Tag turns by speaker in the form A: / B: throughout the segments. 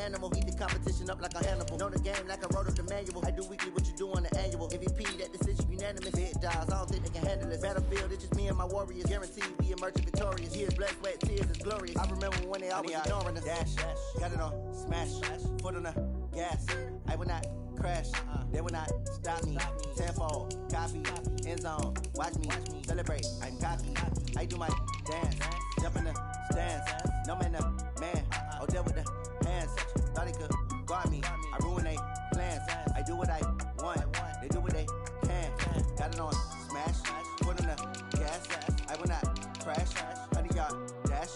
A: animal. Eat the competition up like a Hannibal. Know the game like I wrote up the manual. I do weekly what you do on the annual. MVP, that decision unanimous. Big dogs, I don't think they can handle this. Battlefield, it's just me and my warriors. Guaranteed we emerging victorious. Years, blood, sweat, tears is glorious. I remember when they always ignoring us. Dash, got it on, smash, foot on the gas. I will not crash, they will not stop me. Tenfold, copy, end zone, watch me celebrate. I'm cocky, I do my dance, jump in the stands. No man, the man, oh deal with the hands. Thought he could guard me, I ruin they plans. I do what I want, they do what they can. Got it on, smash, foot on the gas. I will not crash, 100 yard dash,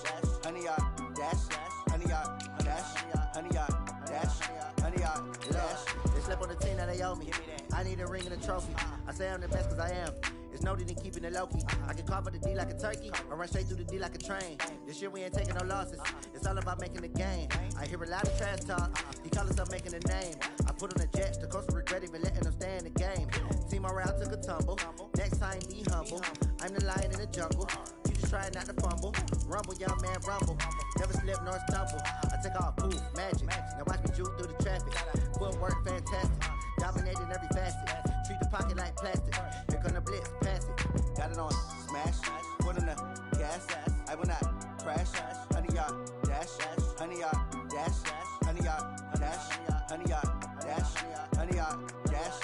A: 100 yard dash, 100 yard dash, 100 yard dash, 100 yard dash. They slept on the team that they owe me. I need a ring and a trophy. I say I'm the best cause I am. It's no need in keeping it low-key. I can carve up the D like a turkey or run straight through the D like a train. This year we ain't taking no losses. It's all about making the game. I hear a lot of trash talk. He call himself making a name. I put on the Jets. The coach will regret even letting them stay in the game. Team morale took a tumble. Next time be humble. I'm the lion in the jungle. You just try not to fumble. Rumble, young man, rumble. Never slip nor stumble. I take off, poof, magic. Now watch me juke through the traffic. Footwork fantastic. Dominating every facet. Treat the pocket like plastic. Here come the blitz, pass it. Got it on, smash. Foot on the gas. I will not crash. 100 yard dash. 100 yard dash. 100 yard dash. 100 yard dash. 100 yard dash.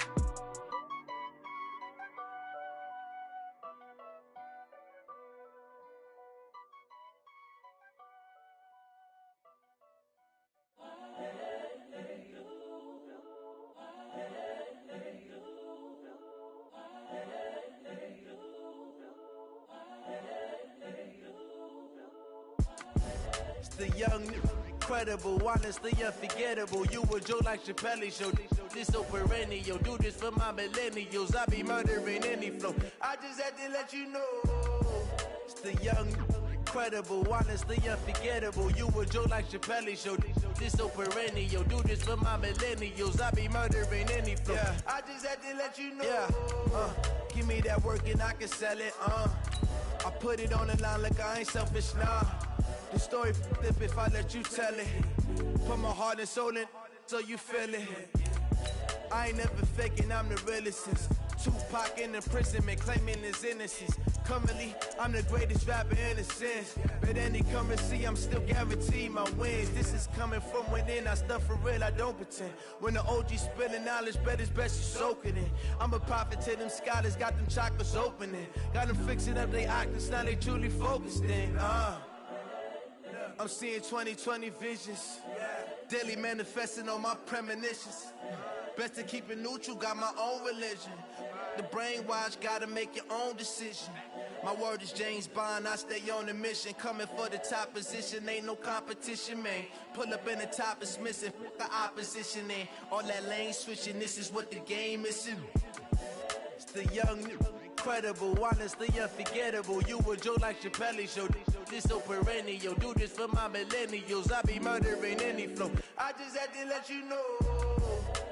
B: The young, incredible, honestly unforgettable. You a Joe like Chappelle show. This so perennial. Do this for my millennials. I be murdering any flow. I just had to let you know. It's the young, incredible, honestly unforgettable. You a Joe like Chappelle show. This so perennial. Do this for my millennials. I be murdering any flow. Yeah. I just had to let you know. Yeah. Give me that work and I can sell it. I put it on the line like I ain't selfish, nah. The story flip if I let you tell it. Put my heart and soul in so you feel it. I ain't never faking, I'm the realest since Tupac in imprisonment, claiming his innocence. Currently, I'm the greatest rapper in a sense. But any currency, I'm still guaranteed my wins. This is coming from within, I stuff for real, I don't pretend. When the OG spilling knowledge, bet it's best you soak it in. I'm a prophet to them scholars, got them chakras opening. Got them fixing up they octaves, now they truly focused in. I'm seeing 2020 visions, daily manifesting on my premonitions. Best to keep it neutral, got my own religion. The brainwash, gotta make your own decision. My word is James Bond, I stay on a mission. Coming for the top position, ain't no competition, man. Pull up in the top, it's missing, the opposition in. All that lane switching, this is what the game is. It's the young, incredible, honestly unforgettable. You a Joe like Chappelle show. This so perennial. Do this for my millennials. I be murdering any flow. I just had to let you know.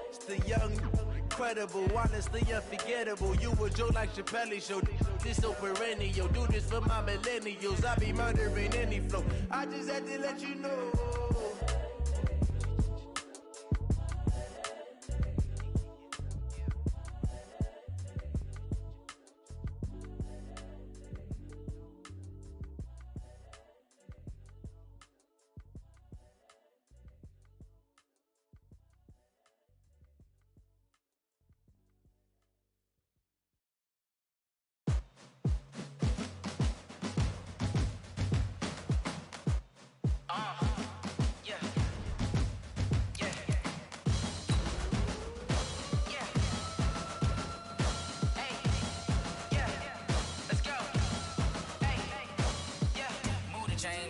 B: It's the young, incredible, honestly unforgettable. You a Joe like Chappelle show. This so perennial. Do this for my millennials. I be murdering any flow. I just had to let you know.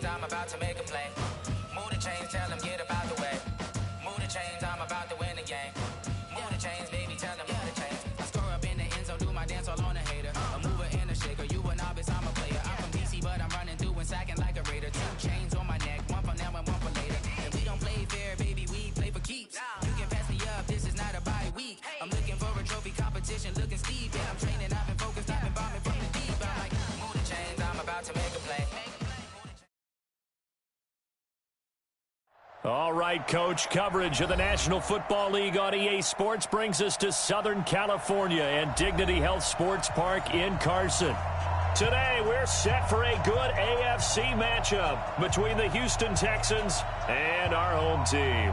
C: I'm about to make a play. Move the chains, tell them get about the way. Move the chains, I'm about to win the game. Move the chains, baby, tell them move the chains. I score up in the end zone, do my dance all on a hater. A mover and a shaker, you a novice, I'm a player. I'm from DC, but I'm running through and sacking like a raider. 2 chains on my neck, one for now and one for later. And we don't play fair, baby, we play for keeps. You can pass me up, this is not a bye week. I'm looking for a trophy competition, looking steep. Yeah, I'm training, I've been focused, I've been bombing from the deep. I'm like, move the chains, I'm about to make a play.
D: All right, Coach, coverage of the National Football League on EA Sports brings us to Southern California and Dignity Health Sports Park in Carson. Today, we're set for a good AFC matchup between the Houston Texans and our home team.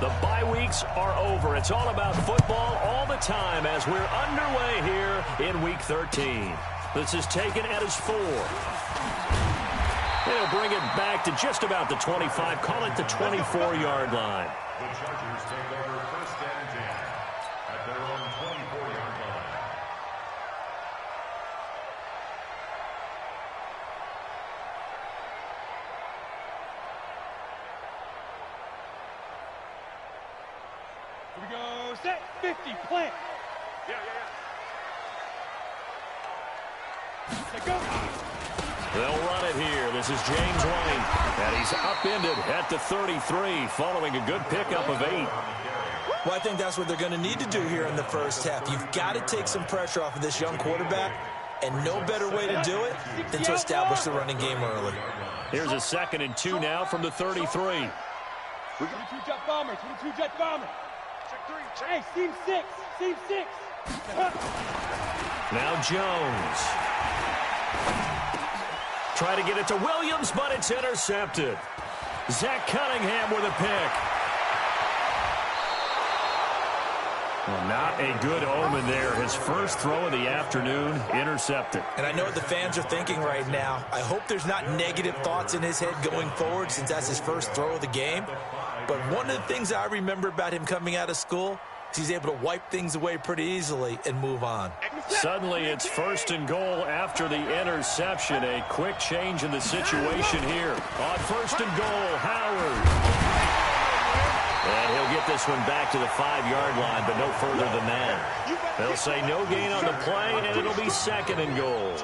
D: The bye weeks are over. It's all about football all the time as we're underway here in Week 13. This is taken at his 4. They'll bring it back to just about the 25, call it the 24-yard line.
E: The Chargers take over 1st and 10 at their own 24-yard line.
F: Here we go, set, 50, plant. Set, go.
D: They'll run it here. This is James Wayne, and he's upended at the 33 following a good pickup of 8.
G: Well, I think that's what they're going to need to do here in the first half. You've got to take some pressure off of this young quarterback, and no better way to do it than to establish the running game early.
D: Here's a 2nd and 2 now from the 33.
F: 22 jet bomber, 22 jet bomber. Hey, seam 6, seam 6.
D: Now Jones. Try to get it to Williams, but it's intercepted. Zach Cunningham with a pick. Well, not a good omen there. His first throw of the afternoon, intercepted.
G: And I know what the fans are thinking right now. I hope there's not negative thoughts in his head going forward since that's his first throw of the game. But one of the things I remember about him coming out of school is he's able to wipe things away pretty easily and move on.
D: Suddenly it's 1st and goal after the interception. A quick change in the situation here. On 1st and goal, Howard. And he'll get this one back to the 5-yard line, but no further than that. They'll say no gain on the play, and it'll be 2nd and goal.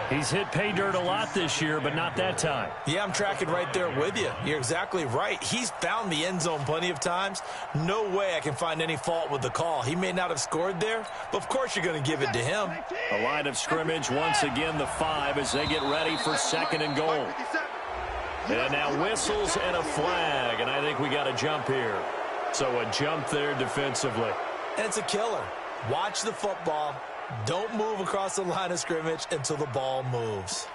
D: He's hit pay dirt a lot this year, but not that time.
G: Yeah, I'm tracking right there with you. You're exactly right. He's found the end zone plenty of times. No way I can find any fault with the call. He may not have scored there, but of course you're going to give it to him.
D: The line of scrimmage, once again, the 5 as they get ready for 2nd and goal. And now whistles and a flag, and I think we got a jump here. So a jump there defensively.
G: And it's a killer. Watch the football. Don't move across the line of scrimmage until the ball moves.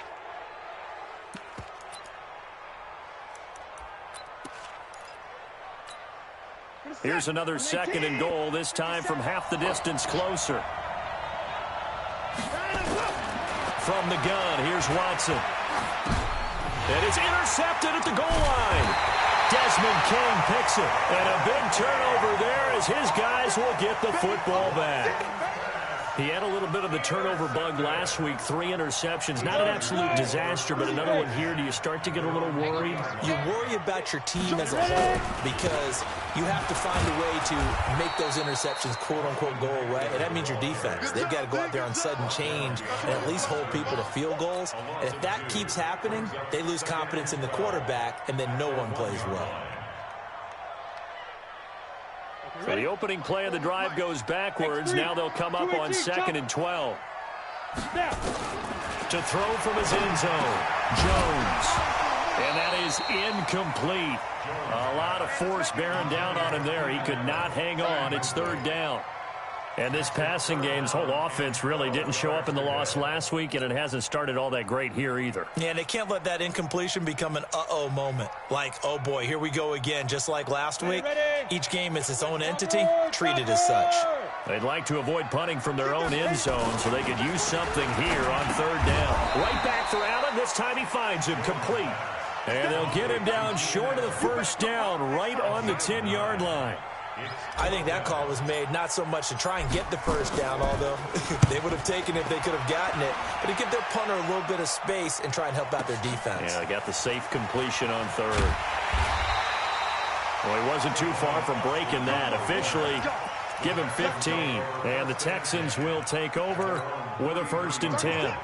D: Here's another 2nd and goal, this time from half the distance closer. From the gun, here's Watson. And it's intercepted at the goal line. Desmond King picks it. And a big turnover there as his guys will get the football back. He had a little bit of the turnover bug last week, 3 interceptions. Not an absolute disaster, but another one here. Do you start to get a little worried?
G: You worry about your team as a whole because you have to find a way to make those interceptions, quote-unquote, go away. And that means your defense. They've got to go out there on sudden change and at least hold people to field goals. And if that keeps happening, they lose confidence in the quarterback, and then no one plays well.
D: So the opening play of the drive goes backwards. Now they'll come up on 2nd and 12. To throw from his end zone, Jones. And that is incomplete. A lot of force bearing down on him there. He could not hang on. It's 3rd down. And this passing game's whole offense really didn't show up in the loss last week, and it hasn't started all that great here either.
G: Yeah, and they can't let that incompletion become an uh-oh moment. Like, oh boy, here we go again, just like last week. Each game is its own entity, treated as such.
D: They'd like to avoid punting from their own end zone so they could use something here on 3rd down. Right back for Allen. This time he finds him complete. And they'll get him down short of the 1st down, right on the 10-yard line.
G: I think that call was made not so much to try and get the 1st down, although they would have taken it if they could have gotten it, but to give their punter a little bit of space and try and help out their defense.
D: Yeah, they got the safe completion on 3rd. Well, he wasn't too far from breaking that. Officially, give him 15, and the Texans will take over with a 1st and 10.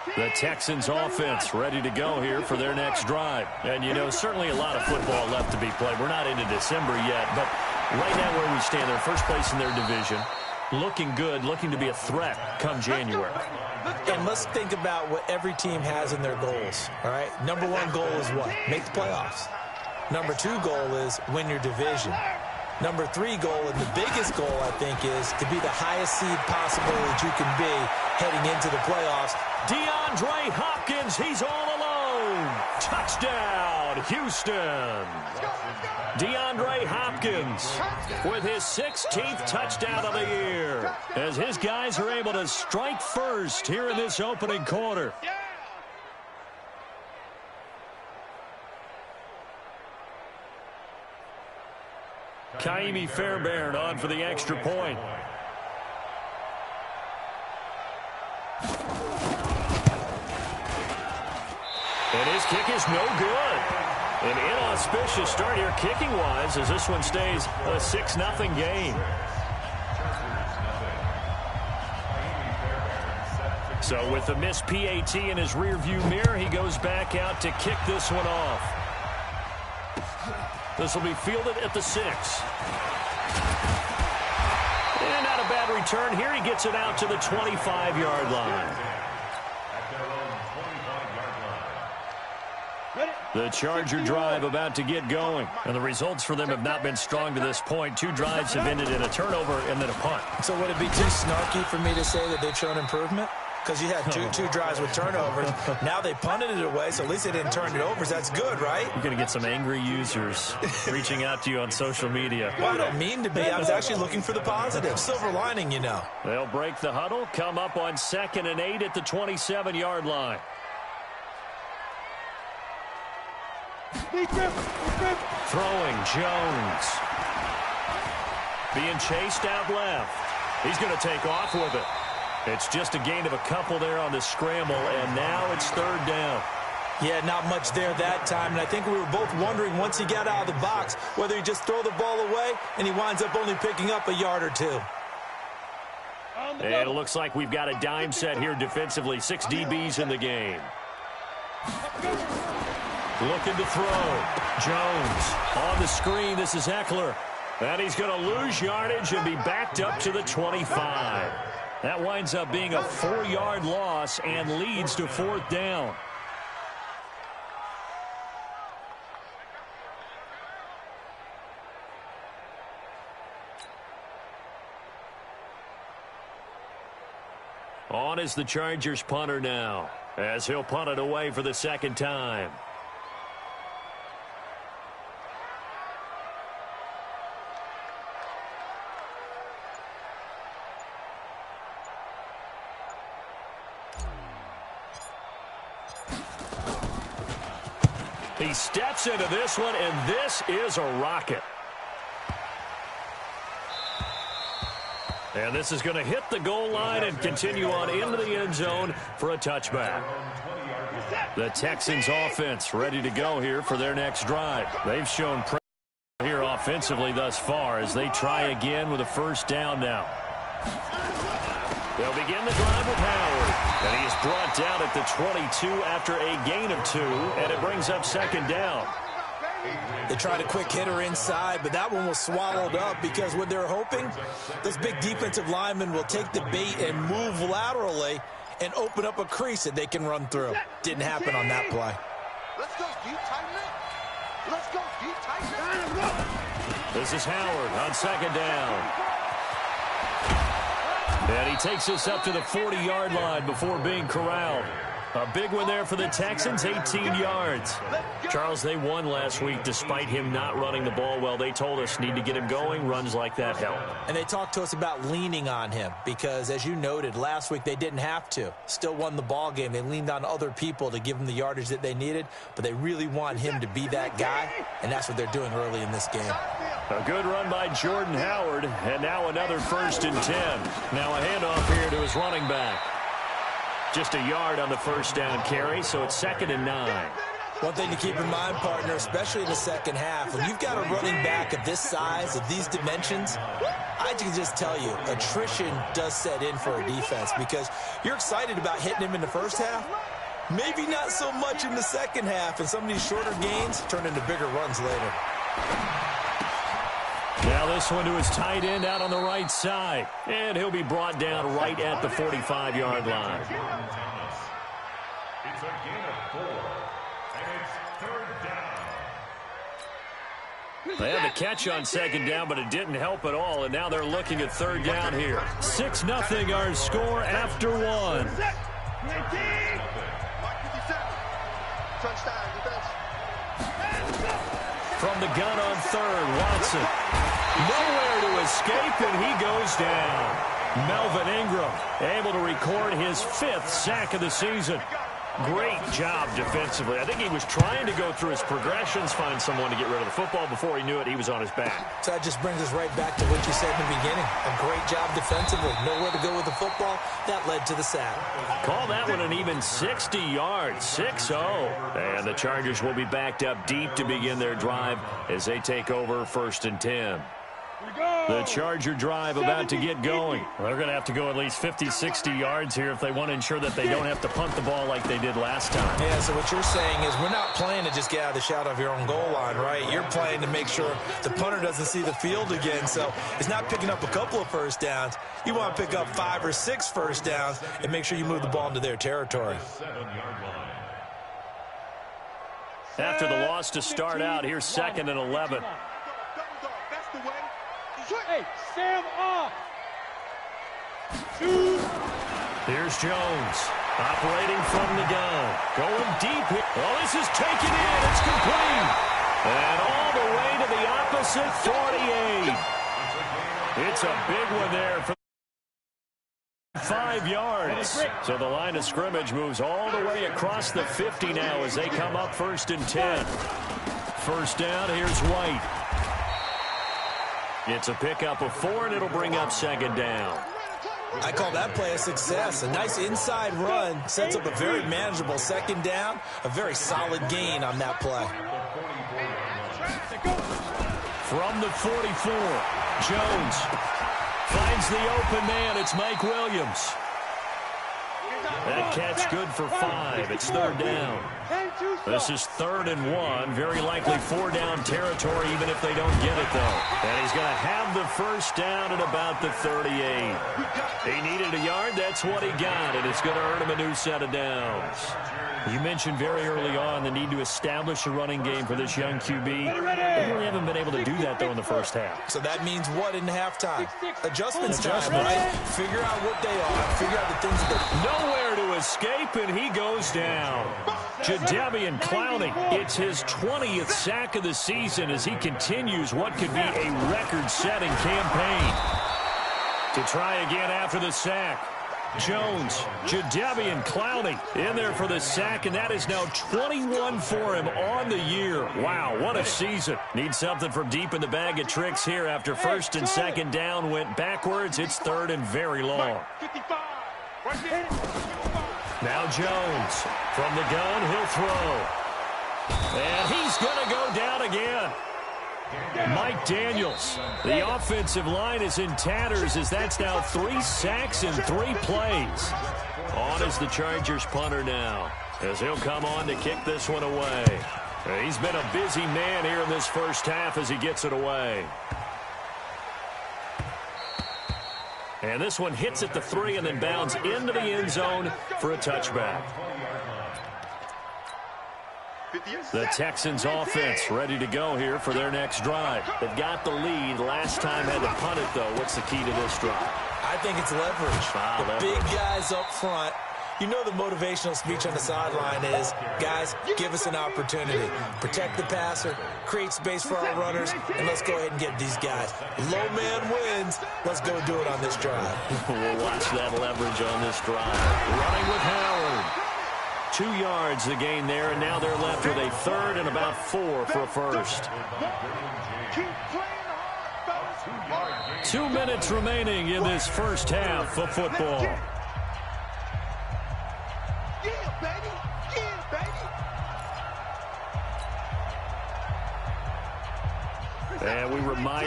D: The Texans offense ready to go here for their next drive. And, you know, certainly a lot of football left to be played. We're not into December yet, but right now where we stand, they're first place in their division. Looking good, looking to be a threat come January.
G: And let's think about what every team has in their goals, all right? Number one goal is what? Make the playoffs. Number two goal is win your division. Number three goal, and the biggest goal, I think, is to be the highest seed possible that you can be heading into the playoffs.
D: DeAndre Hopkins, he's all alone. Touchdown, Houston. DeAndre Hopkins with his 16th touchdown of the year as his guys are able to strike first here in this opening quarter. Kaimi Fairbairn on for the extra point. And his kick is no good. An inauspicious start here kicking-wise as this one stays a 6-0 game. So with the missed PAT in his rearview mirror, he goes back out to kick this one off. This will be fielded at the 6. And not a bad return here. He gets it out to the 25-yard line. The Charger drive about to get going. And the results for them have not been strong to this point. 2 drives have ended in a turnover and then a punt.
G: So would it be too snarky for me to say that they've shown improvement? Because you had two drives with turnovers. Now they punted it away, so at least they didn't turn it over. So that's good, right?
D: You're going to get some angry users reaching out to you on social media.
G: Well, I don't mean to be. I was actually looking for the positive. Silver lining, you know.
D: They'll break the huddle, come up on 2nd and 8 at the 27-yard line. Throwing, Jones. Being chased out left. He's going to take off with it. It's just a gain of a couple there on the scramble, and now it's 3rd down.
G: Yeah, not much there that time, and I think we were both wondering once he got out of the box whether he just throw the ball away, and he winds up only picking up a yard or 2.
D: And it looks like we've got a dime set here defensively. 6 DBs in the game. Looking to throw. Jones on the screen. This is Eckler. And he's going to lose yardage and be backed up to the 25. That winds up being a 4-yard loss and leads to 4th down. On is the Chargers punter now, as he'll punt it away for the 2nd time. He steps into this one, and this is a rocket. And this is going to hit the goal line and continue on into the end zone for a touchback. The Texans offense ready to go here for their next drive. They've shown pressure here offensively thus far as they try again with a 1st down now. They'll begin the drive with Howard, and he is brought down at the 22 after a gain of 2, and it brings up 2nd down.
G: They tried a quick hitter inside, but that one was swallowed up because what they're hoping, this big defensive lineman will take the bait and move laterally and open up a crease that they can run through. Didn't happen on that play.
H: Let's go deep, tighten it. Let's go deep, tighten it.
D: This is Howard on 2nd down. And he takes us up to the 40-yard line before being corralled. A big one there for the Texans, 18 yards. Charles, they won last week despite him not running the ball well. They told us need to get him going. Runs like that help.
G: And they talked to us about leaning on him because, as you noted, last week they didn't have to. Still won the ball game. They leaned on other people to give them the yardage that they needed, but they really want him to be that guy, and that's what they're doing early in this game.
D: A good run by Jordan Howard, and now another 1st and 10. Now a handoff here to his running back. Just a yard on the 1st down carry, so it's 2nd and 9.
G: One thing to keep in mind, partner, especially in the second half, when you've got a running back of this size, of these dimensions, I can just tell you, attrition does set in for a defense because you're excited about hitting him in the first half. Maybe not so much in the second half, and some of these shorter gains turn into bigger runs later.
D: Now this one to his tight end out on the right side, and he'll be brought down right at the 45-yard line.
E: It's a gain of 4, and it's 3rd down.
D: They had the catch on 2nd down, but it didn't help at all, and now they're looking at 3rd down here. 6-0 our score after 1. From the gun on 3rd, Watson. Nowhere to escape, and he goes down. Melvin Ingram able to record his 5th sack of the season. Great job defensively. I think he was trying to go through his progressions, find someone to get rid of the football. Before he knew it, he was on his back.
G: So that just brings us right back to what you said in the beginning. A great job defensively. Nowhere to go with the football. That led to the sack.
D: Call that one an even 60 yards, 6-0. And the Chargers will be backed up deep to begin their drive as they take over 1st and 10. The Charger drive about to get going. Well, they're going to have to go at least 50, 60 yards here if they want to ensure that they don't have to punt the ball like they did last time.
G: Yeah, so what you're saying is we're not playing to just get out of the shadow of your own goal line, right? You're playing to make sure the punter doesn't see the field again. So it's not picking up a couple of first downs. You want to pick up 5 or 6 first downs and make sure you move the ball into their territory.
D: After the loss to start out, here's 2nd and 11.
F: Hey, Sam off.
D: Here's Jones, operating from the gun. Going deep here. Well, this is taken in. It's complete. And all the way to the opposite 48. It's a big one there for 5 yards. So the line of scrimmage moves all the way across the 50 now as they come up 1st and 10. First down, here's White. It's a pickup of 4, and it'll bring up 2nd down.
G: I call that play a success. A nice inside run sets up a very manageable 2nd down. A very solid gain on that play.
D: From the 44, Jones finds the open man. It's Mike Williams. That catch good for 5. It's 3rd down. This is 3rd and 1. Very likely 4-down territory, even if they don't get it, though. And he's going to have the first down at about the 38. He needed a yard. That's what he got, and it's going to earn him a new set of downs. You mentioned very early on the need to establish a running game for this young QB. They really haven't been able to do that, though, in the first half.
G: So that means what in halftime? Adjustments time, right? Figure out what they are. Figure out the things that...
D: Nowhere to escape, and he goes down. Jadeveon Clowney, it's his 20th sack of the season as he continues what could be a record-setting campaign. To try again after the sack. Jones, Jadeveon Clowney in there for the sack, and that is now 21 for him on the year. Wow, what a season. Need something from deep in the bag of tricks here after 1st and 2nd down went backwards. It's 3rd and very long. Now Jones from the gun, he'll throw. And he's going to go down again. Mike Daniels, the offensive line is in tatters as that's now 3 sacks in 3 plays. On is the Chargers punter now as he'll come on to kick this one away. He's been a busy man here in this first half as he gets it away. And this one hits at the 3 and then bounds into the end zone for a touchback. The Texans offense ready to go here for their next drive. They've got the lead. Last time had to punt it, though. What's the key to this drive?
G: I think it's leverage. The big guys up front. You know the motivational speech on the sideline is, guys, give us an opportunity. Protect the passer, create space for our runners, and let's go ahead and get these guys. Low man wins. Let's go do it on this drive.
D: We'll watch that leverage on this drive. Running with Howard. 2 yards the gain there, and now they're left with a 3rd and about 4 for a first. 2 minutes remaining in this first half of football.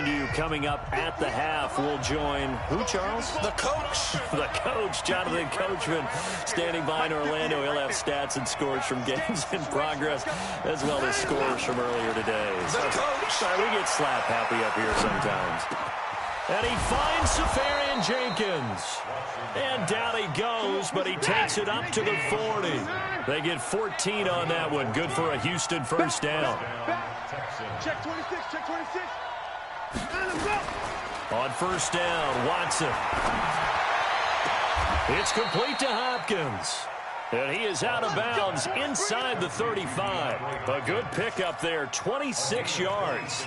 D: remind you, coming up at the half, we'll join who, Charles?
G: The coach.
D: The coach, Jonathan Coachman, standing by in Orlando. He'll have stats and scores from games in progress, as well as scores from earlier today.
G: The coach.
D: Sorry, we get slap happy up here sometimes. And he finds Safarian Jenkins. And down he goes, but he takes it up to the 40. They get 14 on that one. Good for a Houston first down.
F: Check 26, check 26.
D: On first down, Watson. It's complete to Hopkins. And he is out of bounds inside the 35. A good pickup there, 26 yards.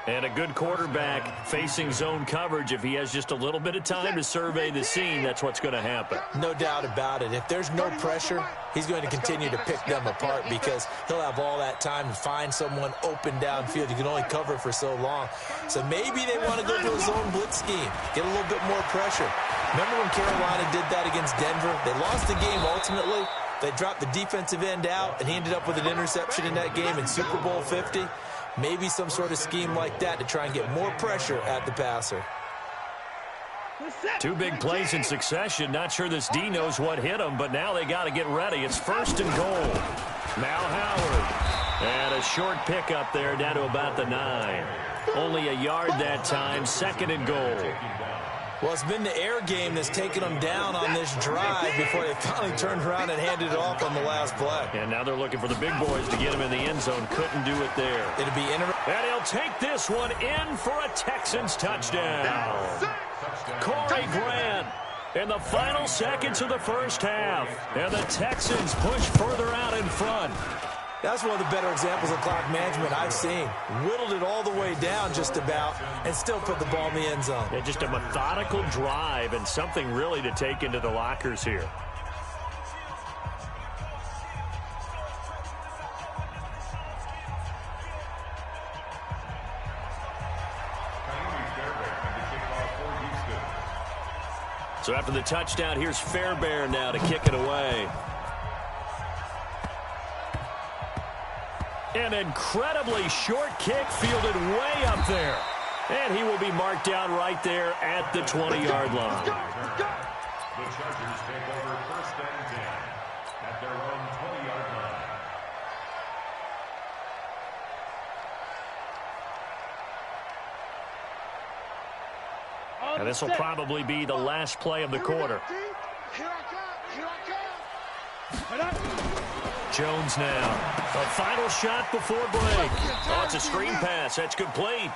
D: And a good quarterback facing zone coverage. If he has just a little bit of time to survey the scene, that's what's going to happen.
G: No doubt about it. If there's no pressure, he's going to continue to pick them apart because he'll have all that time to find someone open downfield. You can only cover for so long. So maybe they want to go to a zone blitz scheme, get a little bit more pressure. Remember when Carolina did that against Denver? They lost the game ultimately. They dropped the defensive end out, and he ended up with an interception in that game in Super Bowl 50. Maybe some sort of scheme like that to try and get more pressure at the passer.
D: Two big plays in succession. Not sure this D knows what hit him, but now they got to get ready. It's first and goal. Now Howard. And a short pickup there down to about the 9. Only a yard that time. Second and goal.
G: Well, it's been the air game that's taken them down on this drive before they finally turned around and handed it off on the last play.
D: And now they're looking for the big boys to get him in the end zone. Couldn't do it there.
G: It'll be interesting.
D: And he'll take this one in for a Texans touchdown. Corey Grant in the final seconds of the first half. And the Texans push further out in front.
G: That's one of the better examples of clock management I've seen. Whittled it all the way down just about and still put the ball in the end zone.
D: Yeah, just a methodical drive and something really to take into the lockers here. So after the touchdown, here's Fairbairn now to kick it away. An incredibly short kick fielded way up there. And he will be marked down right there at the 20-yard line.
E: The Chargers take over first and 10 at their own 20-yard line.
D: And this will probably be the last play of the quarter.
H: Here I come.
D: Jones now. The final shot before break. Oh, it's a screen pass. That's complete.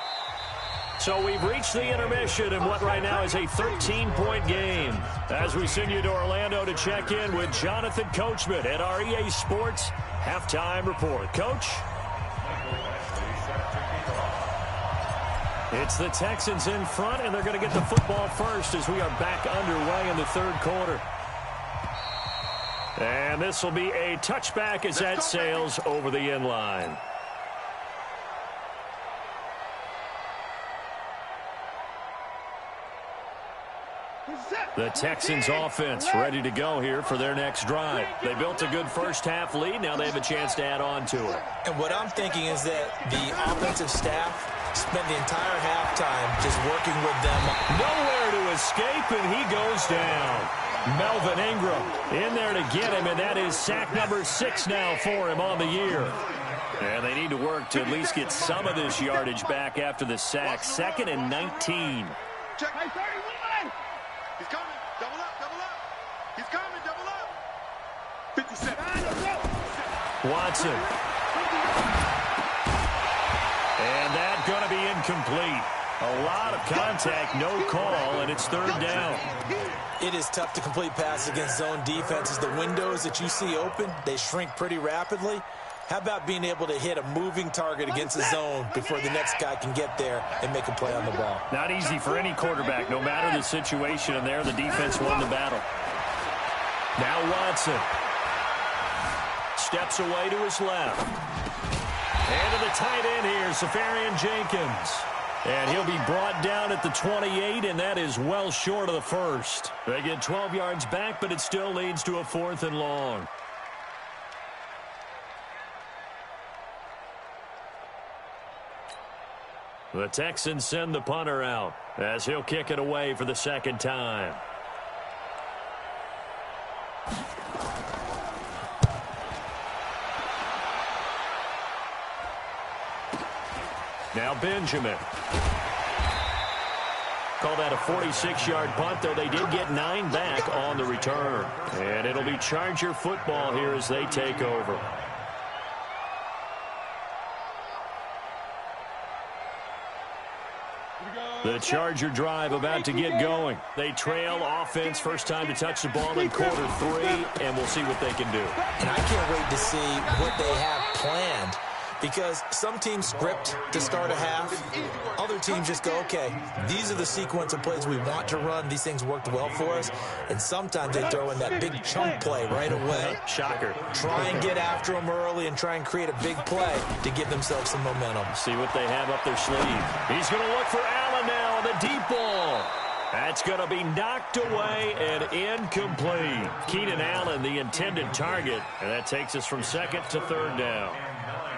D: So we've reached the intermission in what right now is a 13-point game. As we send you to Orlando to check in with Jonathan Coachman at our EA Sports Halftime Report. Coach? It's the Texans in front, and they're going to get the football first as we are back underway in the third quarter. And this will be a touchback as that sails over the end line. The Texans offense ready to go here for their next drive. They built a good first-half lead. Now they have a chance to add on to it.
G: And what I'm thinking is that the offensive staff spent the entire halftime just working with them.
D: Nowhere to escape, and he goes down. Melvin Ingram in there to get him, and that is sack number 6 now for him on the year. And they need to work to at least get some of this yardage back after the sack. 2nd and 19.
H: Check. 31. He's coming. Double up. He's coming. Double up. 57.
D: Watson. And that's going to be incomplete. A lot of contact, no call, and it's third down.
G: It is tough to complete passes against zone defenses. The windows that you see open, they shrink pretty rapidly. How about being able to hit a moving target against the zone before the next guy can get there and make a play on the ball?
D: Not easy for any quarterback, no matter the situation, and there the defense won the battle. Now Watson. Steps away to his left. And to the tight end here, Safarian Jenkins. And he'll be brought down at the 28, and that is well short of the first. They get 12 yards back, but it still leads to a 4th and long. The Texans send the punter out as he'll kick it away for the second time. Now Benjamin. Call that a 46-yard punt, though they did get 9 back on the return. And it'll be Charger football here as they take over. The Charger drive about to get going. They trail offense, first time to touch the ball in quarter 3, and we'll see what they can do.
G: And I can't wait to see what they have planned, because some teams script to start a half. Other teams just go, okay, these are the sequence of plays we want to run. These things worked well for us. And sometimes they throw in that big chunk play right away.
D: Shocker.
G: Try and get after them early and try and create a big play to give themselves some momentum.
D: See what they have up their sleeve. He's going to look for Allen now on the deep ball. That's going to be knocked away and incomplete. Keenan Allen, the intended target, and that takes us from second to third down.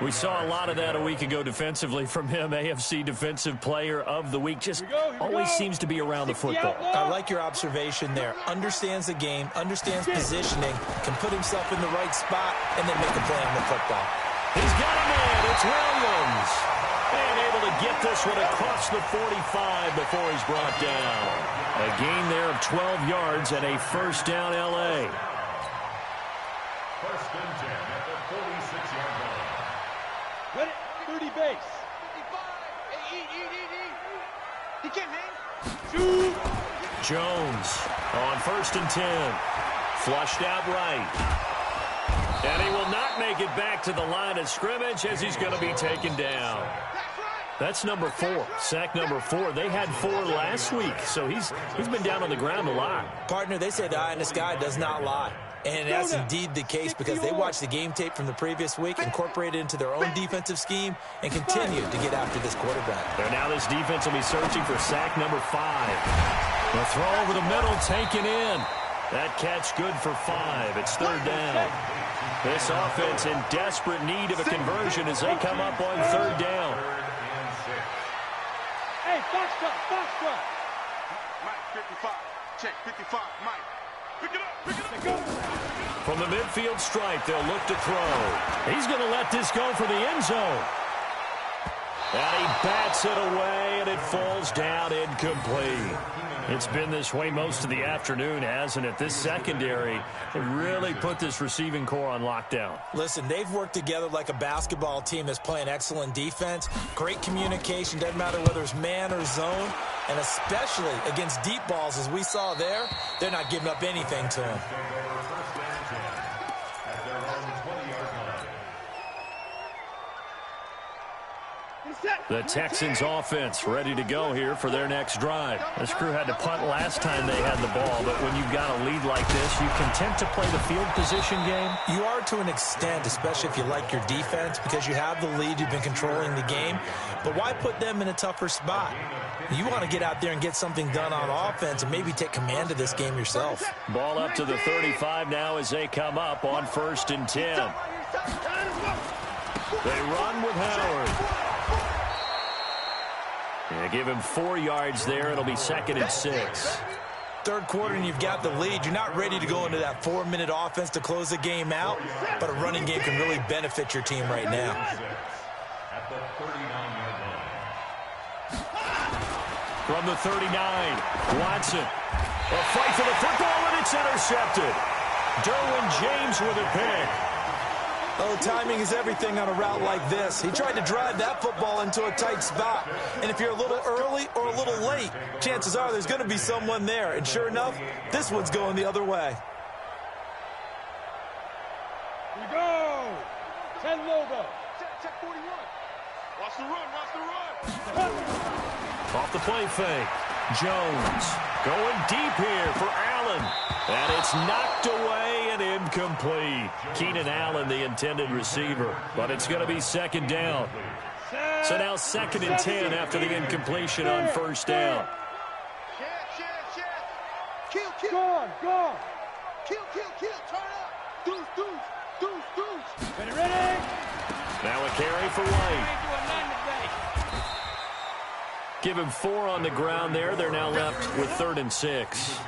D: We saw a lot of that a week ago defensively from him. AFC Defensive Player of the Week. Just always seems to be around the football.
G: I like your observation there. Understands the game, understands positioning, can put himself in the right spot, and then make a play on the football.
D: He's got a man. It's Williams. And able to get this one across the 45 before he's brought down. A gain there of 12 yards and a first down L.A.
E: First and 10 at the 46-yard line.
F: Ready, 30 base.
H: 55. Hey, eat. He can't hang.
F: Shoot.
D: Jones on first and 10. Flushed out right. And he will not make it back to the line of scrimmage as he's going to be taken down. That's number 4. Sack number 4. They had 4 last week, so he's been down on the ground a lot.
G: Partner, they say the eye in the sky does not lie. And that's indeed the case, because they watched the game tape from the previous week, incorporated it into their own defensive scheme, and continued to get after this quarterback.
D: And now this defense will be searching for sack number 5. The throw over the middle taken in. That catch good for 5. It's third down. This offense in desperate need of a conversion as they come up on third down.
F: Hey, Foxtrot.
H: Mike, 55. Check, 55. Mike. Pick it up.
D: From the midfield stripe, they'll look to throw. He's going to let this go for the end zone. And he bats it away, and it falls down incomplete. It's been this way most of the afternoon, hasn't it? This secondary really put this receiving core on lockdown.
G: Listen, they've worked together like a basketball team that's playing excellent defense. Great communication, doesn't matter whether it's man or zone. And especially against deep balls, as we saw there, they're not giving up anything to him.
D: The Texans offense ready to go here for their next drive. This crew had to punt last time they had the ball, but when you've got a lead like this, you content to play the field position game?
G: You are to an extent, especially if you like your defense, because you have the lead, you've been controlling the game. But why put them in a tougher spot? You want to get out there and get something done on offense and maybe take command of this game yourself.
D: Ball up to the 35 now as they come up on first and 10. They run with Howard. Yeah, give him 4 yards there. It'll be second and 6.
G: Third quarter and you've got the lead. You're not ready to go into that 4-minute offense to close the game out, but a running game can really benefit your team right now.
E: At the 39-yard line.
D: From the 39, Watson. A fight for the football, and it's intercepted. Derwin James with a pick.
G: Oh, timing is everything on a route like this. He tried to drive that football into a tight spot. And if you're a little early or a little late, chances are there's going to be someone there. And sure enough, this one's going the other way.
F: Here we go. 10 logo.
H: Check 41. Watch the run.
D: Off the play fake. Jones going deep here for Allen. And it's knocked away and incomplete. Keenan Allen, the intended receiver. But it's going to be second down. So now second and 10 after the incompletion on first down.
H: Kill.
F: Gone.
H: Kill. Turn up. Deuce.
F: Ready.
D: Now a carry for White. Give him 4 on the ground there. They're now left with 3rd and 6.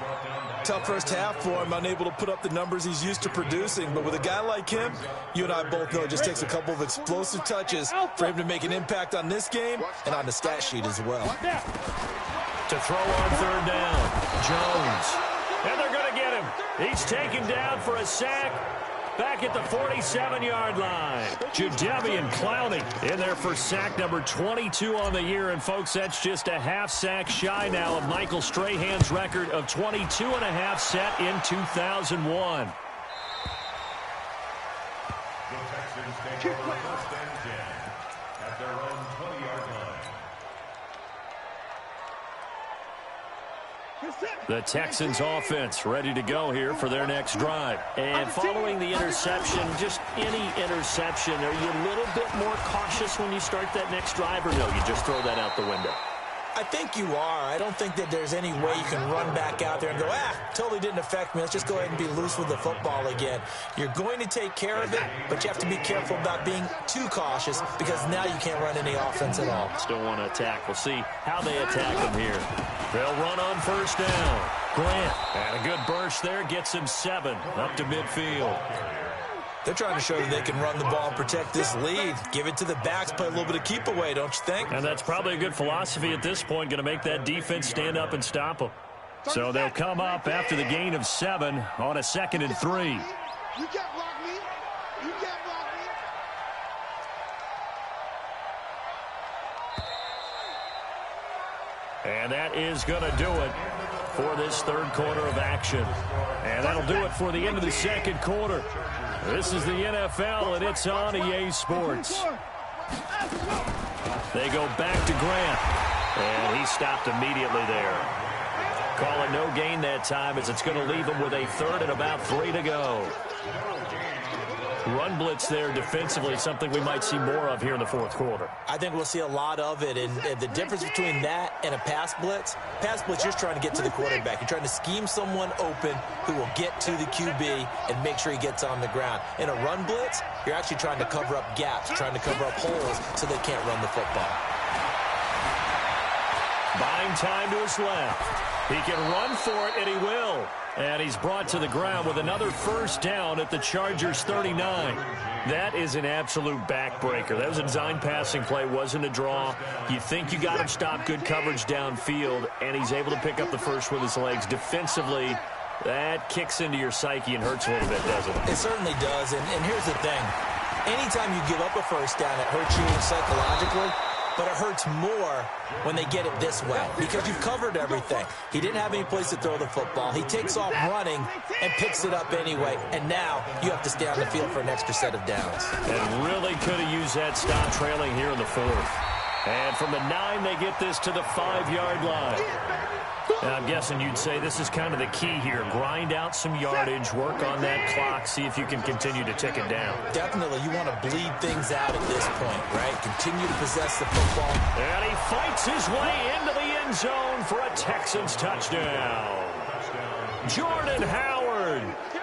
G: Tough first half for him, unable to put up the numbers he's used to producing. But with a guy like him, you and I both know it just takes a couple of explosive touches for him to make an impact on this game and on the stat sheet as well.
D: To throw on 3rd down, Jones. And they're going to get him. He's taken down for a sack. Back at the 47-yard line. Jadeveon Clowney in there for sack number 22 on the year. And, folks, that's just a half sack shy now of Michael Strahan's record of 22.5 set in 2001.
E: The Texans take over 1st and 10 at their own 20-yard line.
D: The Texans offense ready to go here for their next drive. And following the interception, just any interception, are you a little bit more cautious when you start that next drive, or no, you just throw that out the window?
G: I think you are. I don't think that there's any way you can run back out there and go, totally didn't affect me. Let's just go ahead and be loose with the football again. You're going to take care of it, but you have to be careful about being too cautious because now you can't run any offense at all.
D: Still want to attack. We'll see how they attack them here. They'll run on 1st down. Grant, and a good burst there, gets him 7 up to midfield.
G: They're trying to show that they can run the ball and protect this lead. Give it to the backs, play a little bit of keep away, don't you think?
D: And that's probably a good philosophy at this point, going to make that defense stand up and stop them. So they'll come up after the gain of 7 on a 2nd and 3.
H: You can't block me. You can't block me.
D: And that is going to do it for this 3rd quarter of action. And that'll do it for the end of the 2nd quarter. This is the NFL, and it's on EA Sports. They go back to Grant, and he stopped immediately there. Call it no gain that time, as it's going to leave him with a 3rd and about 3 to go. Run blitz there defensively, something we might see more of here in the 4th quarter.
G: I think we'll see a lot of it, and the difference between that and a pass blitz, you're just trying to get to the quarterback. You're trying to scheme someone open who will get to the QB and make sure he gets on the ground. In a run blitz, you're actually trying to cover up gaps, trying to cover up holes so they can't run the football.
D: Buying time to his left. He can run for it, and he will. And he's brought to the ground with another 1st down at the Chargers' 39. That is an absolute backbreaker. That was a design passing play, wasn't a draw. You think you got him stopped, good coverage downfield, and he's able to pick up the 1st with his legs. Defensively, that kicks into your psyche and hurts a little bit, doesn't it?
G: It certainly does, and here's the thing. Anytime you give up a 1st down, it hurts you psychologically. But it hurts more when they get it this way because you've covered everything. He didn't have any place to throw the football. He takes off running and picks it up anyway. And now you have to stay on the field for an extra set of downs.
D: And really could have used that stop trailing here in the 4th. And from the 9, they get this to the 5-yard line. And I'm guessing you'd say this is kind of the key here. Grind out some yardage, work on that clock, see if you can continue to tick it down.
G: Definitely. You want to bleed things out at this point, right? Continue to possess the football.
D: And he fights his way into the end zone for a Texans touchdown. Jordan Howard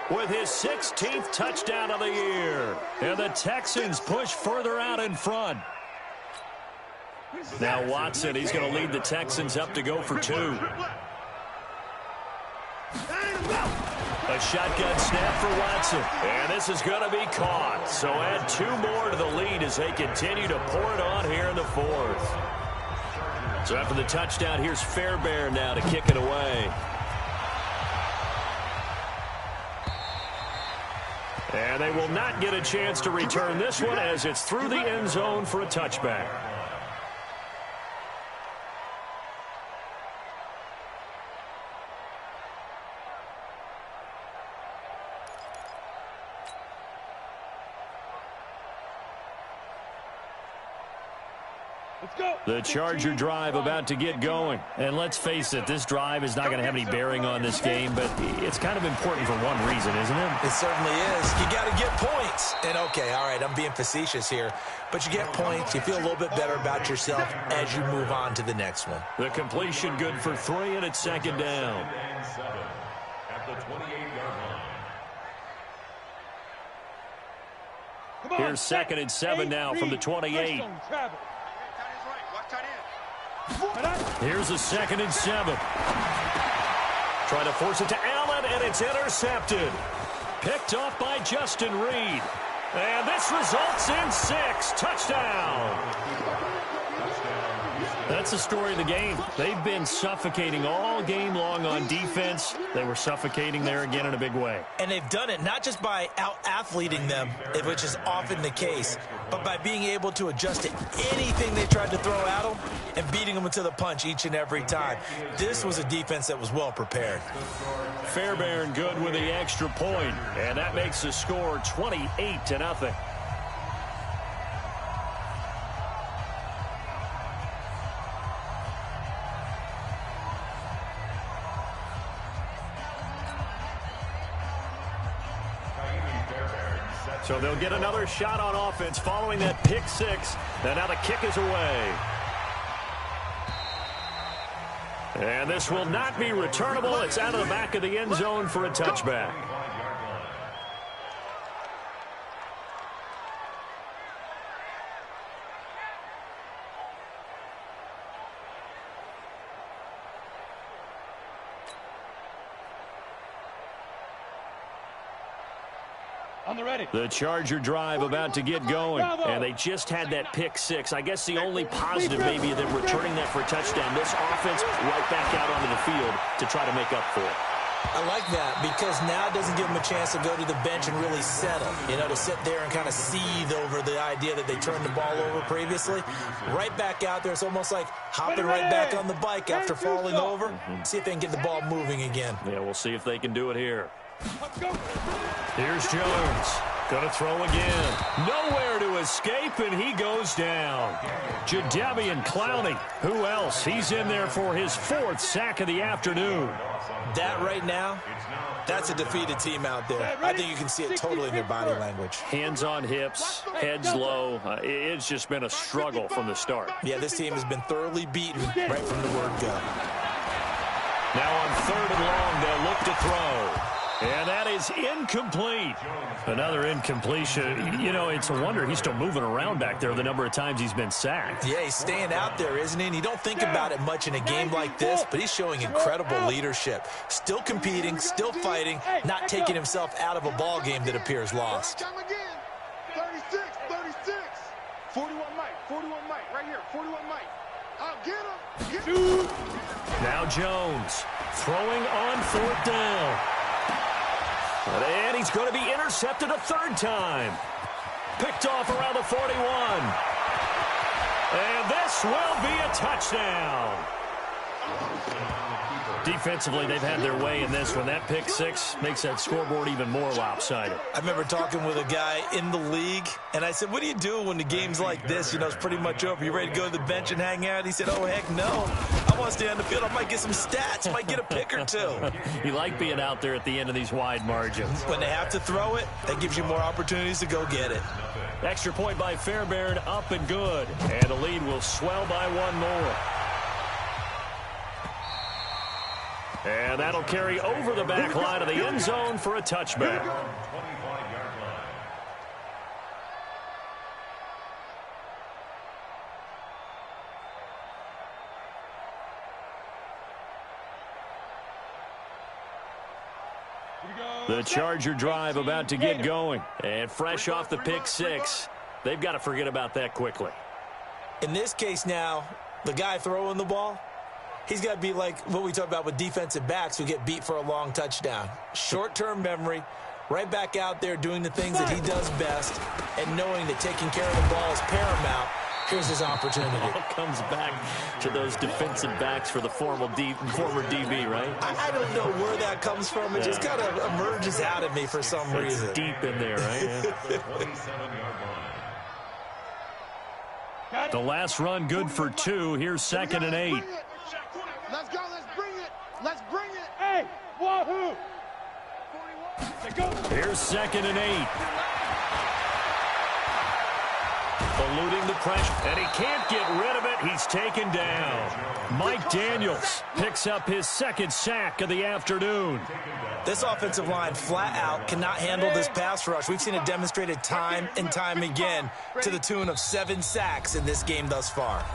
D: with his 16th touchdown of the year. And the Texans push further out in front. Now Watson, he's going to lead the Texans up to go for 2. A shotgun snap for Watson. And this is going to be caught. So add 2 more to the lead as they continue to pour it on here in the 4th. So after the touchdown, here's Fairbairn now to kick it away. And they will not get a chance to return this one as it's through the end zone for a touchback. The Charger drive about to get going. And let's face it, this drive is not going to have any bearing on this game, but it's kind of important for one reason, isn't it?
G: It certainly is. You got to get points. And, okay, all right, I'm being facetious here, but you get points. You feel a little bit better about yourself as you move on to the next one.
D: The completion good for 3, and it's 2nd down.
E: At the 28-yard line.
D: Here's 2nd and 7 now from the 28. Here's a 2nd and 7. Trying to force it to Allen, and it's intercepted. Picked off by Justin Reed. And this results in 6. Touchdown. That's the story of the game. They've been suffocating all game long on defense. They were suffocating there again in a big way.
G: And they've done it not just by out-athleting them, which is often the case, but by being able to adjust to anything they tried to throw at them and beating them to the punch each and every time. This was a defense that was well prepared.
D: Fairbairn good with the extra point, and that makes the score 28-0. So they'll get another shot on offense following that pick 6. And now the kick is away. And this will not be returnable. It's out of the back of the end zone for a touchback. The Charger drive about to get going, and they just had that pick 6. I guess the only positive maybe of them returning that for a touchdown. This offense right back out onto the field to try to make up for it.
G: I like that because now it doesn't give them a chance to go to the bench and really settle, to sit there and kind of seethe over the idea that they turned the ball over previously. Right back out there, it's almost like hopping right back on the bike after falling over. See if they can get the ball moving again.
D: Yeah, we'll see if they can do it here. Here's Jones. Going to throw again. Nowhere to escape, and he goes down. Jadeveon Clowney. Who else? He's in there for his 4th sack of the afternoon.
G: That right now, that's a defeated team out there. I think you can see it totally in their body language.
D: Hands on hips, heads low. It's just been a struggle from the start.
G: Yeah, this team has been thoroughly beaten right from the word go.
D: Now on 3rd and long, they'll look to throw. And that is incomplete. Another incompletion. It's a wonder he's still moving around back there the number of times he's been sacked.
G: Yeah, he's staying out there, isn't he? And you don't think about it much in a game like this, but he's showing incredible leadership. Still competing, still fighting, not taking himself out of a ball game that appears lost.
H: 36, 36. 41 Mike, right here. 41 Mike. I'll get him.
D: Now Jones throwing on 4th down. And he's going to be intercepted a 3rd time. Picked off around the 41. And this will be a touchdown. Defensively, they've had their way in this one. That pick 6 makes that scoreboard even more lopsided.
G: I remember talking with a guy in the league, and I said, what do you do when the game's like this? It's pretty much over. You ready to go to the bench and hang out? He said, oh, heck no. I want to stay on the field. I might get some stats. Might get a pick or 2.
D: You like being out there at the end of these wide margins.
G: When they have to throw it, that gives you more opportunities to go get it.
D: Extra point by Fairbairn, up and good. And the lead will swell by 1 more. And that'll carry over the back line of the end zone for a touchback. The Charger drive about to get going. And fresh off the pick 6, they've got to forget about that quickly.
G: In this case now, the guy throwing the ball, he's got to be like what we talk about with defensive backs who get beat for a long touchdown. Short-term memory, right back out there doing the things that he does best, and knowing that taking care of the ball is paramount. Here's his opportunity.
D: It all comes back to those defensive backs for the former DB, right?
G: I don't know where that comes from. It just kind of emerges out of me for some reason.
D: It's deep in there, right? Yeah. The last run good for 2. Here's 2nd and 8.
H: Let's go. Let's bring it. Let's bring it.
F: Hey, wahoo!
D: Here's 2nd and 8. Eluding the pressure, and he can't get rid of it. He's taken down. Mike Daniels picks up his 2nd sack of the afternoon.
G: This offensive line flat out cannot handle this pass rush. We've seen it demonstrated time and time again to the tune of 7 sacks in this game thus far.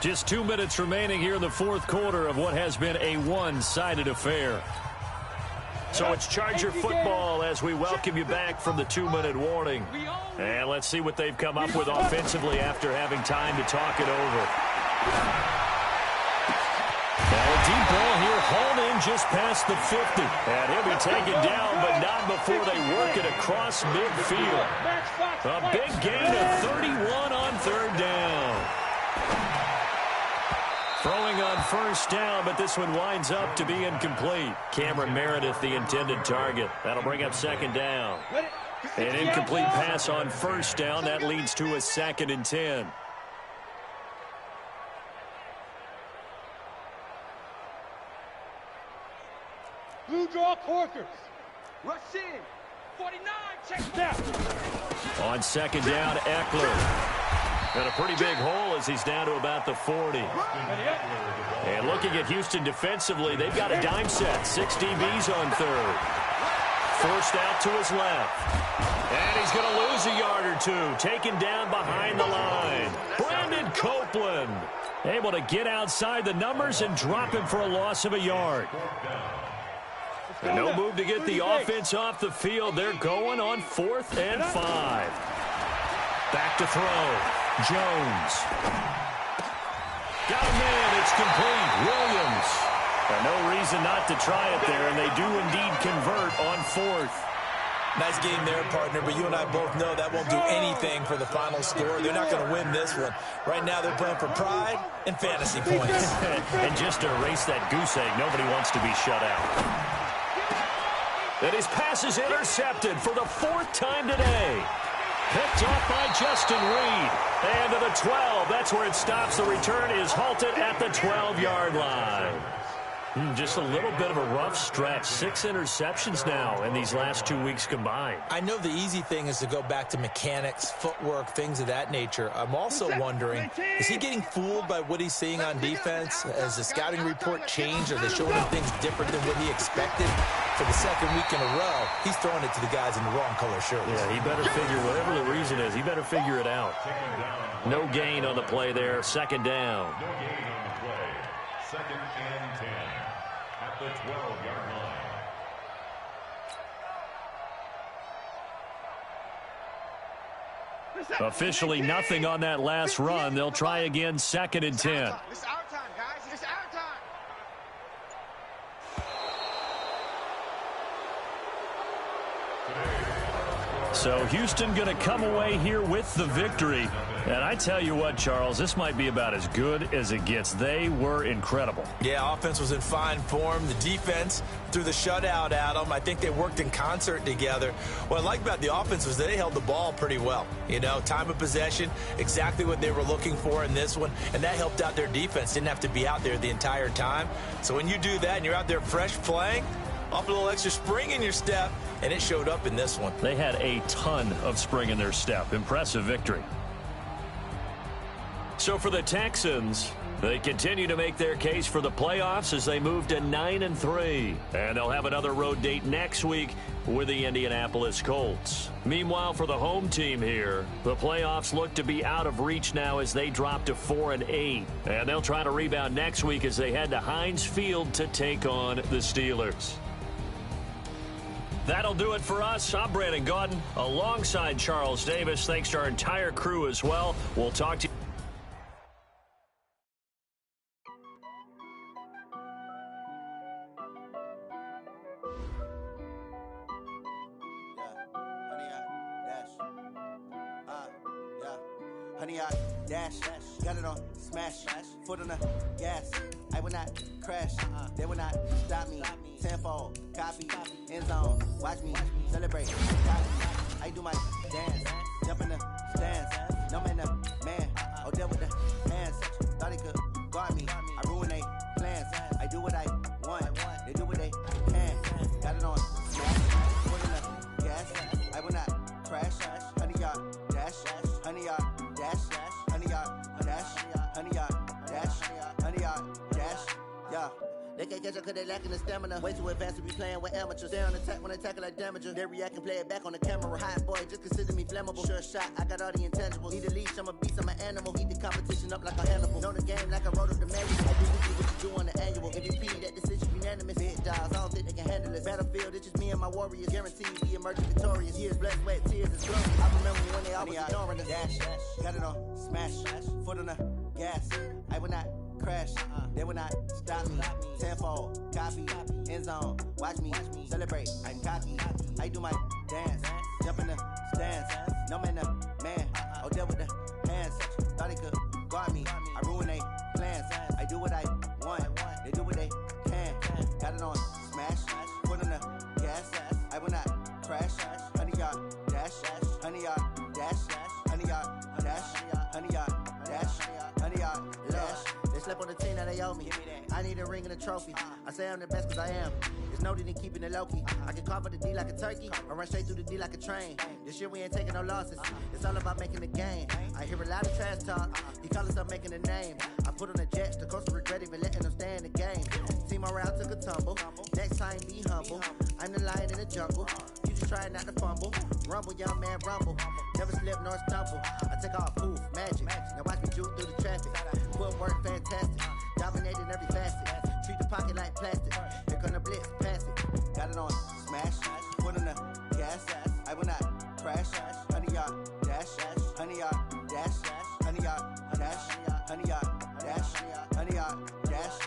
D: Just 2 minutes remaining here in the fourth quarter of what has been a one-sided affair. So it's Charger football as we welcome you back from the 2-minute warning. And let's see what they've come up with offensively after having time to talk it over. Now a deep ball here, hauled in just past the 50. And he'll be taken down, but not before they work it across midfield. A big gain of 31 on third down. Throwing on first down, but this one winds up to be incomplete. Cameron Meredith, the intended target. That'll bring up second down. An incomplete pass on first down. That leads to a 2nd and 10.
F: Blue draw Corkers. Rush in. 49, check down.
D: On second down, Eckler. Got a pretty big hole as he's down to about the 40. And looking at Houston defensively, they've got a dime set. 6 DBs on third. Forced out to his left. And he's going to lose a yard or two. Taken down behind the line. Brandon Copeland able to get outside the numbers and drop him for a loss of a yard. And no move to get the offense off the field. They're going on 4th and 5. Back to throw. Jones. Got a man. It's complete. Williams. And no reason not to try it there, and they do indeed convert on 4th.
G: Nice game there, partner, but you and I both know that won't do anything for the final score. They're not going to win this one. Right now they're playing for pride and fantasy points.
D: And just to erase that goose egg, nobody wants to be shut out. And his pass is intercepted for the 4th time today. Picked off by Justin Reed. And to the 12. That's where it stops. The return is halted at the 12-yard line. Just a little bit of a rough stretch. 6 interceptions now in these last 2 weeks combined.
G: I know the easy thing is to go back to mechanics, footwork, things of that nature. I'm also wondering, is he getting fooled by what he's seeing on defense? Has the scouting report changed? Are they showing him things different than what he expected? For the 2nd week in a row, he's throwing it to the guys in the wrong color shirts.
D: Yeah, he better figure, whatever the reason is, he better figure it out. No gain on the play there. 2nd down.
E: No gain on the play. 2nd and 10 at the 12-yard line.
D: Officially nothing on that last run. They'll try again. 2nd and 10.
H: It's our time, guys. It's our time.
D: So Houston going to come away here with the victory. And I tell you what, Charles, this might be about as good as it gets. They were incredible.
G: Yeah, offense was in fine form. The defense threw the shutout at them. I think they worked in concert together. What I like about the offense was they held the ball pretty well. You know, time of possession, exactly what they were looking for in this one. And that helped out their defense. Didn't have to be out there the entire time. So when you do that and you're out there fresh playing, off a little extra spring in your step, and it showed up in this one.
D: They had a ton of spring in their step. Impressive victory. So for the Texans, they continue to make their case for the playoffs as they move to 9-3. And they'll have another road date next week with the Indianapolis Colts. Meanwhile, for the home team here, the playoffs look to be out of reach now as they drop to 4-8. And they'll try to rebound next week as they head to Heinz Field to take on the Steelers. That'll do it for us. I'm Brandon Gaudin alongside Charles Davis. Thanks to our entire crew as well. We'll talk to you.
A: Honey, I dash, got it on, smash, foot on the gas. I will not crash, they will not stop me. Tenfold, copy, end zone, watch me celebrate. I do my dance, jump in the stands. No man, man, oh, deal with the hands. Thought he could guard me, I ruin they plans. I do what I want, they do what they can. Got it on, smash, foot on the gas. I will not crash, honey, y'all dash, honey, y'all. Dash, honey, y'all, dash, honey, y'all, dash, honey, y'all, dash, yeah. They can't catch up cause they lacking the stamina. Way too advanced to be playing with amateurs. Stay on attack when they tackle like damager. They react and play it back on the camera. Hot boy, just consider me flammable. Sure shot, I got all the intangibles. Need a leash, I'm a beast, I'm an animal. Heat the competition up like a Hannibal. Know the game like I wrote up the manual. I do weekly what you do on the annual. MVP, that decision unanimous. Big dials, I don't think they can handle it. Battlefield, it's just me and my warriors. Guaranteed we emerging victorious. Years, blood, sweat, tears, and glory. I remember when they always ignoring us. Dash, got it on, smash, foot on the gas. I will not crash, they will not stop me. Tenfold, copy, end zone, watch me celebrate. I'm cocky, I do my dance, jump in the stands. No man, the man, oh, deal with the hands. Thought they could guard me, I ruin they plans. I do what I want, they do what they can. Got it on smash, foot on the gas. I will not crash, 100-yard dash, 100-yard dash, 100-yard dash, 100-yard dash, 100-yard dash. They slept on the team that they owe me. I need a ring and a trophy. I say I'm the best cause I am. It's noted in keeping it low-key. I can carve up the D like a turkey or run straight through the D like a train. This year we ain't taking no losses. It's all about making the game. I hear a lot of trash talk. He call us up making a name. I put on the jets. The coach regret even letting them stay in the game. Team morale took a tumble. Next time be humble. I'm the lion in the jungle. You just try not to fumble. Rumble, young man, rumble. Never slip nor stumble. I take off, poof, magic. Now watch me juke through the traffic. Footwork fantastic. Dominating every facet. Treat the pocket like plastic. Here come the blitz, pass it. Got it on smash. Foot on the gas. I will not crash. 100-yard dash. 100-yard dash. 100-yard dash. 100-yard dash. 100-yard dash.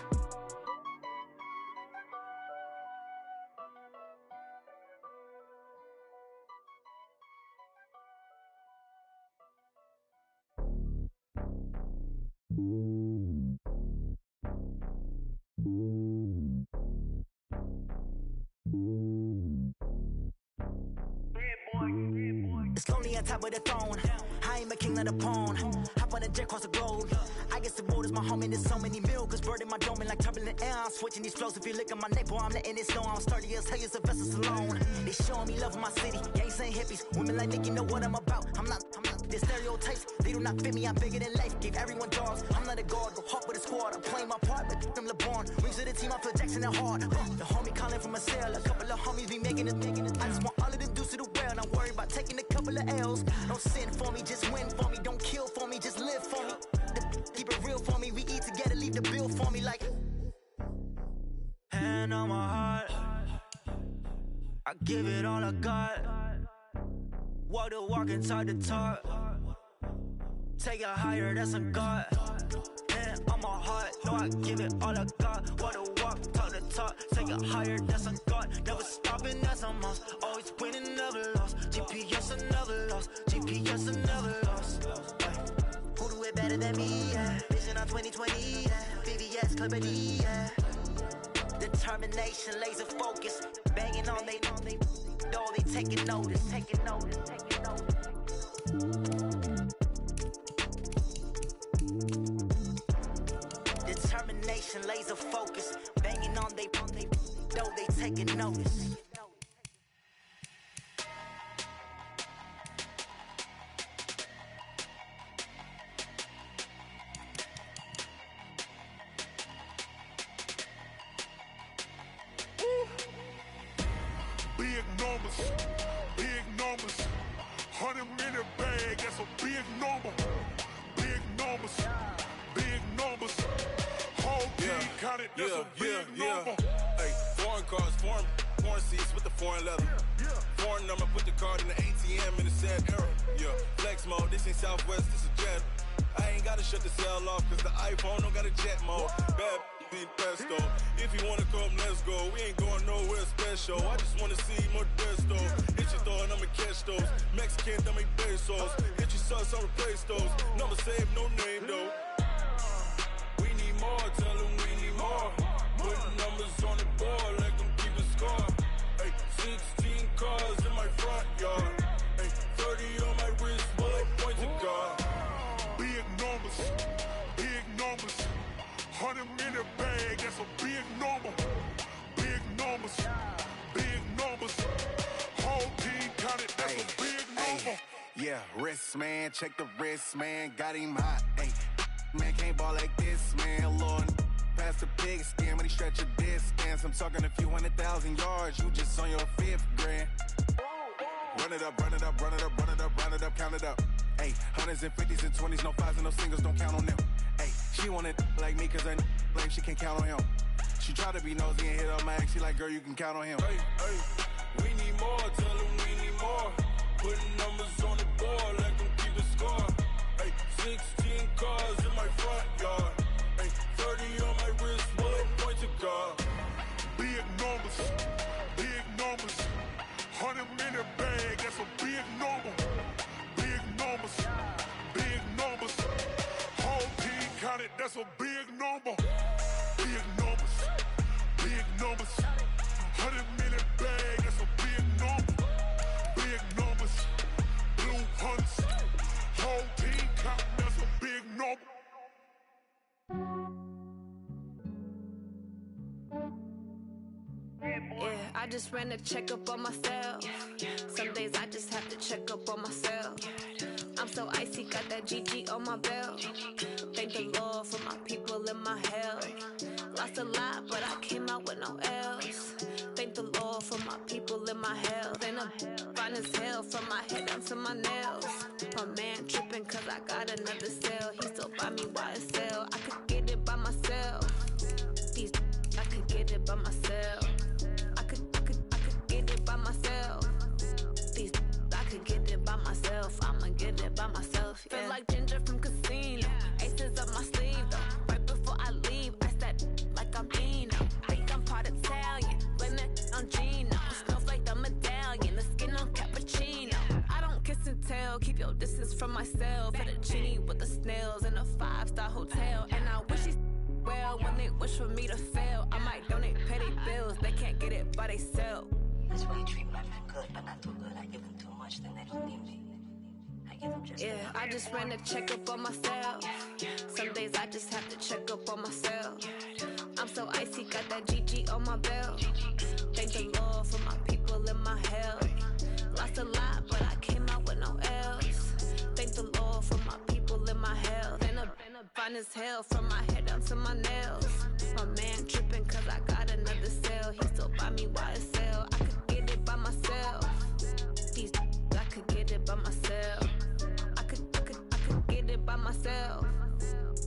I: It's lonely on top of the throne. I ain't a king of the pawn. Hop on a jet across the globe. I guess the road is my home and there's so many miracles burning my dome like turbulent air. I'm switching these flows. If you look at my neck, boy, I'm letting it snow. I'm sturdy as hell as Sylvester Stallone. They showing me love in my city. Gangs ain't hippies. Women like Nicky know what I'm about. I'm not their stereotypes. They do not fit me. I'm bigger than life. Gave everyone dogs. I'm not a guard. Go hard with a squad. I'm playing my part, but them LeBron. Rings to the team. I feel Jackson and hard. The homie calling from a cell. A couple of homies be making it. I just want all of them dudes to the well. Not worried about taking a couple of L's. Don't sin for me, just win for me. Don't kill for me, just live for me. Keep it real for me. We eat together, leave the bill for me like. Hand on my heart, I give it all I got. Walk the walk and talk the talk. Take it higher, that's a God. Hand on my heart, no, I give it all I got. Walk the walk, talk the talk. Take it higher, that's a God. Never stopping, that's a must. Always winning, never lost. GPS, I never lost. GPS, I never lost. Who do it better than me? Yeah. Vision on 2020. Yeah. VVS, Clippity. Yeah. Determination, laser focus. Banging on they door, they taking notice. Taking notice. Taking notice. Determination, laser focus. Banging on they door, they taking notice.
H: Big numbers, 100-minute bag, that's a big number. Big numbers, whole team counted, that's a big number.
J: Hey, foreign cars, foreign seats with the foreign leather. Foreign number, put the card in the ATM in a sad era. Yeah, flex mode, this ain't Southwest, this is Jet. I ain't gotta shut the cell off, cause the iPhone don't got a jet mode. Bad be pesto. If you wanna come, let's go. We ain't going nowhere special. I just wanna see more Modesto. Hit your thought, I'ma catch those. Mexican, don't make pesos. Hit your sauce, I'll replace those. Number save, no name though. We need more, tell them we need more. Putting numbers on the board like I'm keeping score. Hey, 16 cars in my front yard. Hey, 30 on my wrist, bullet point to God.
H: Big numbers, 100-minute bag, that's a big number. Big numbers, whole team counted, that's a big number.
J: Yeah, wrist man, check the wrist man, got him hot. Ay, man can't ball like this, man. Lord, past the pig skin when he stretch your distance. I'm talking a few 100,000 yards, you just on your 5th grand. Run it up, run it up, run it up, run it up, run it up, count it up. Hey, hundreds and 50s and 20s, no 5s and no singles, don't count on them. Hey, she want it like me, cause I blame she can't count on him. She try to be nosy and hit up my ex, she like, girl, you can count on him.
K: Hey, hey, we need more, tell them we need more. Putting numbers on the board, let them keep the score. Hey, 16 cars in my front yard. Hey, 30 on my wrist, bullet point to God.
H: Big numbers, big numbers. 100-minute bag, that's a big number. Big numbers, big numbers. Whole team counted, that's a big number. Big numbers, big numbers. 100-minute bag, that's a big number. Big numbers, blue hunts. Whole team counting, that's a big number.
L: Yeah, I just ran a checkup on myself. Some days I just have to check up on myself. I'm so icy, got that GG on my belt. Thank the Lord for my people in my health. Lost a lot, but I came out with no L's. Thank the Lord for my people in my health. And I'm fine as hell from my head down to my nails. My man tripping cause I got another cell. He still buy me YSL. I could get it by myself. These I could get it by myself. I could get it by myself. These I could get it by myself. I'ma get it by myself. Yeah. Feel like Ginger from Casino. Aces up my sleeve though. Right before I leave, I said like I'm Dino. Think I'm part Italian. Blame that on Gino. Snowflake the medallion. The skin on cappuccino. I don't kiss and tell. Keep your distance from myself. At a genie with the snails in a 5-star hotel. And I wish he's well when they wish for me to fail. I might donate petty bills. They can't get it by they sell.
M: That's why you treat my friend good, but not too good. I give them too much, then they don't need me. I give them just
L: yeah, I just ran a checkup on myself. Some days I just have to check up on myself. I'm so icy, got that GG on my belt. Thank the Lord for my people in my health. Lost a lot, but I came out with no L's. Thank the Lord for my people in my health. And I'm fine as hell from my head down to my nails. My man tripping cause I got another cell. He still buy me YSL. I could get it by myself. These I could get it by myself. I could get it by myself.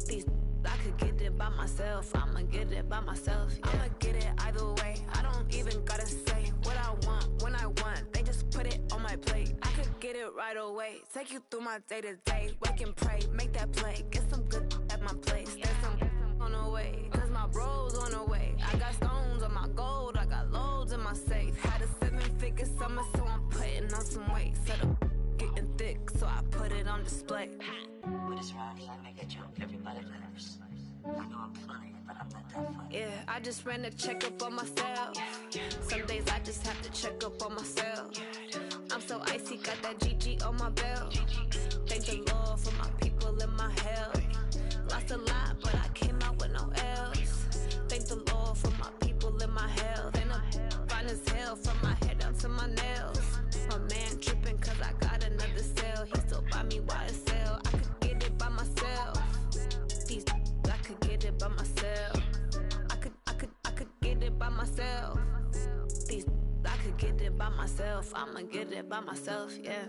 L: These I could get it by myself. I'ma get it by myself. Yeah. I'ma get it either way. I don't even gotta say what I want when I want. They just put it on my plate. I could get it right away. Take you through my day to day. Wake and pray, make that play. Get some good at my place. There's some on the way. Cause my bro's on the way. I got stones on my gold. I got loads in my safe. Had a 7-figure summer, so I'm putting on some weight. Set up getting thick, so I put it on display.
M: With this round, I make a joke. Everybody laughs. I know I'm funny, but I'm not that funny.
L: Yeah, I just ran a checkup on myself. Some days I just have to check up on myself. I'm so icy, got that GG on my belt. Thank the Lord for my people in my health. Lost a lot, but I came out with no L's. Thank the Lord for my people in my health. And I'm fine as hell from my head down to my nails. My man tripping cause I got another cell. He still buy me YSL. I could get it by myself. These I could get it by myself. I could get it by myself. These I could get it by myself. I'ma get it by myself, yeah.